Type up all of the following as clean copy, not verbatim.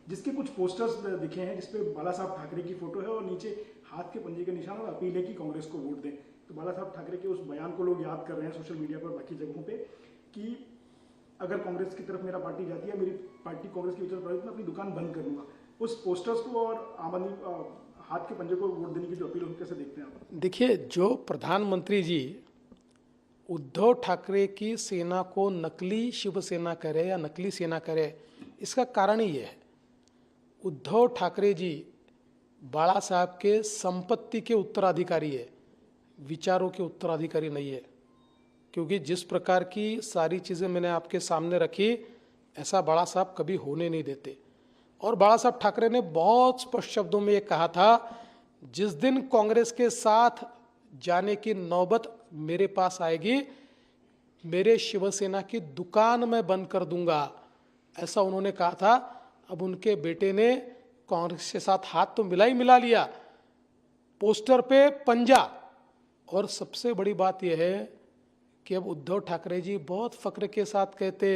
जिसके कुछ पोस्टर्स दिखे हैं जिसपे बाला साहब ठाकरे की फोटो है और नीचे हाथ के पंजे के निशान और अपील है कि कांग्रेस को वोट दें। तो बाला साहब ठाकरे के उस बयान को लोग याद कर रहे हैं सोशल मीडिया पर, बाकी जगहों पे, कि अगर कांग्रेस की तरफ मेरा पार्टी जाती है, मेरी पार्टी कांग्रेस की विचार मैं अपनी दुकान बंद कर लूंगा। उस पोस्टर्स को और आम आदमी हाथ के पंजे को वोट देने की जो अपील है कैसे देखते हैं आप? देखिए, जो प्रधानमंत्री जी उद्धव ठाकरे की सेना को नकली शिवसेना करे या नकली सेना करे, इसका कारण ही ये है। उद्धव ठाकरे जी बाला साहब के संपत्ति के उत्तराधिकारी है, विचारों के उत्तराधिकारी नहीं है। क्योंकि जिस प्रकार की सारी चीज़ें मैंने आपके सामने रखी, ऐसा बाला साहब कभी होने नहीं देते। और बाला साहब ठाकरे ने बहुत स्पष्ट शब्दों में ये कहा था, जिस दिन कांग्रेस के साथ जाने की नौबत मेरे पास आएगी, मेरे शिवसेना की दुकान मैं बंद कर दूंगा, ऐसा उन्होंने कहा था। अब उनके बेटे ने कांग्रेस के साथ हाथ तो मिला लिया, पोस्टर पे पंजा। और सबसे बड़ी बात यह है कि अब उद्धव ठाकरे जी बहुत फक्र के साथ कहते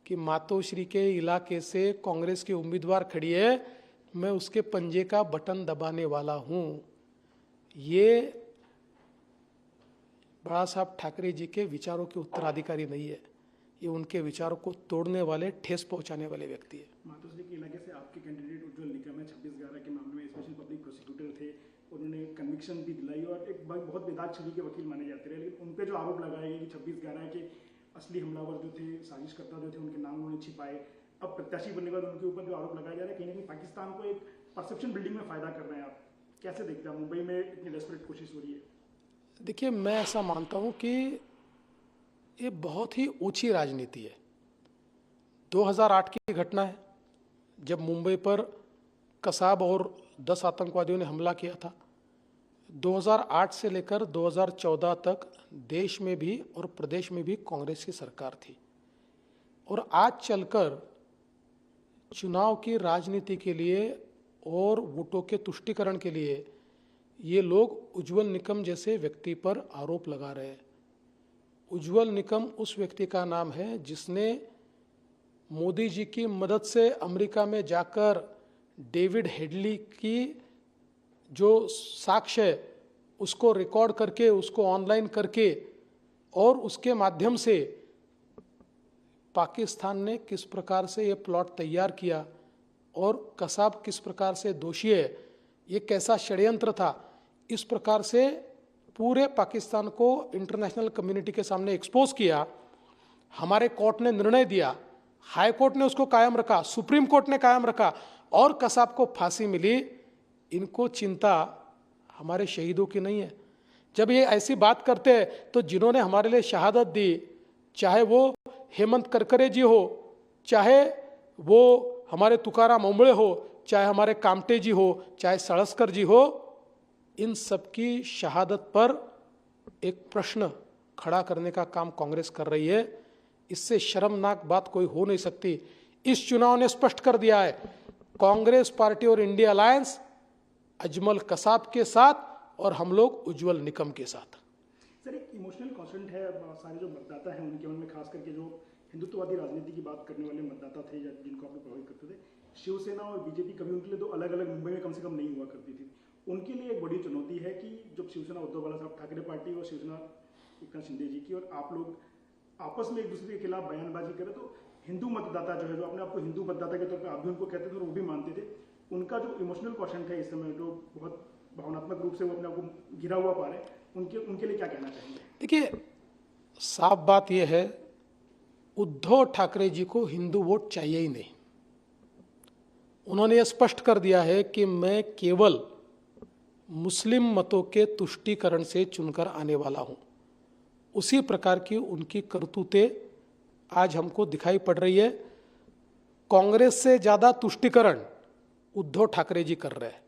कि मातोश्री के इलाके से कांग्रेस की उम्मीदवार खड़ी है, मैं उसके पंजे का बटन दबाने वाला हूं। ये बाला साहब ठाकरे जी के विचारों के उत्तराधिकारी नहीं है, ये उनके विचारों को तोड़ने वाले, ठेस पहुंचाने वाले व्यक्ति है। मातोश्री के इलाके से आपके कैंडिडेट उज्जवल निकम है, 26/11 के मामले में स्पेशल पब्लिक प्रोसिक्यूटर थे, उन्होंने कन्विक्शन भी दिलाई और एक बहुत बेदाग छवि के वकील माने जाते रहे। लेकिन उन पे जो आरोप लगाए गए कि 26/11 के असली हमलावर जो थे, साजिशकर्ता जो थे, उनके नाम उन्होंने छिपाए। अब प्रत्याशी बनने के बाद उनके ऊपर जो आरोप लगाया जा रहा है, कहीं ना कहीं पाकिस्तान को एक परसेप्शन बिल्डिंग में फायदा कर रहे हैं। आप कैसे देखते हैं? मुंबई में इतनी डेस्परेट कोशिश हो रही है। देखिए, मैं ऐसा मानता हूं कि ये बहुत ही ऊंची राजनीति है। 2008 की घटना है, जब मुंबई पर कसाब और 10 आतंकवादियों ने हमला किया था। 2008 से लेकर 2014 तक देश में भी और प्रदेश में भी कांग्रेस की सरकार थी। और आज चलकर चुनाव की राजनीति के लिए और वोटों के तुष्टीकरण के लिए ये लोग उज्जवल निकम जैसे व्यक्ति पर आरोप लगा रहे हैं। उज्जवल निकम उस व्यक्ति का नाम है जिसने मोदी जी की मदद से अमेरिका में जाकर डेविड हेडली की जो साक्ष्य है उसको रिकॉर्ड करके, उसको ऑनलाइन करके, और उसके माध्यम से पाकिस्तान ने किस प्रकार से ये प्लॉट तैयार किया और कसाब किस प्रकार से दोषी है, ये कैसा षड्यंत्र था, इस प्रकार से पूरे पाकिस्तान को इंटरनेशनल कम्युनिटी के सामने एक्सपोज किया। हमारे कोर्ट ने निर्णय दिया, हाई कोर्ट ने उसको कायम रखा, सुप्रीम कोर्ट ने कायम रखा और कसाब को फांसी मिली। इनको चिंता हमारे शहीदों की नहीं है। जब ये ऐसी बात करते हैं तो जिन्होंने हमारे लिए शहादत दी, चाहे वो हेमंत करकरे जी हो, चाहे वो हमारे तुकाराम ओंबळे हो, चाहे हमारे कामटे जी हो, चाहे सळसकर जी हो, इन सबकी शहादत पर एक प्रश्न खड़ा करने का काम कांग्रेस कर रही है। इससे शर्मनाक बात कोई हो नहीं सकती। इस चुनाव ने स्पष्ट कर दिया है, कांग्रेस पार्टी और इंडिया अलायंस अजमल कसाब के साथ और हम लोग उज्जवल निकम के साथ। सर, एक इमोशनल कॉन्सेंट है सारे जो मतदाता हैं उनके मन में, खास करके जो हिंदुत्ववादी राजनीति की बात करने वाले मतदाता थे या जिनको आप लोग प्रभावित करते थे। शिवसेना और बीजेपी कभी उनके लिए दो अलग अलग मुंबई में कम से कम नहीं हुआ करती थी। उनके लिए एक बड़ी चुनौती है कि जब शिवसेना उद्धव बाला साहब ठाकरे पार्टी और शिवसेना एकनाथ शिंदे जी की, और आप लोग आपस में एक दूसरे के खिलाफ बयानबाजी करें, तो हिंदू मतदाता जो है, जो अपने आपको हिंदू मतदाता के तौर पर आप भी उनको कहते थे और वो भी मानते थे, उनका जो इमोशनल क्वेश्चन है इस समय, जो बहुत भावनात्मक रूप से वो अपने आपको घिरा हुआ पा रहे हैं, उनके लिए क्या कहना चाहेंगे? देखिए, साफ बात यह है, उद्धव ठाकरे जी को हिंदू वोट चाहिए ही नहीं। उन्होंने यह स्पष्ट कर दिया है कि मैं केवल मुस्लिम मतों के तुष्टीकरण से चुनकर आने वाला हूं। उसी प्रकार की उनकी करतूतें आज हमको दिखाई पड़ रही है। कांग्रेस से ज्यादा तुष्टीकरण उद्धव ठाकरे जी कर रहे हैं।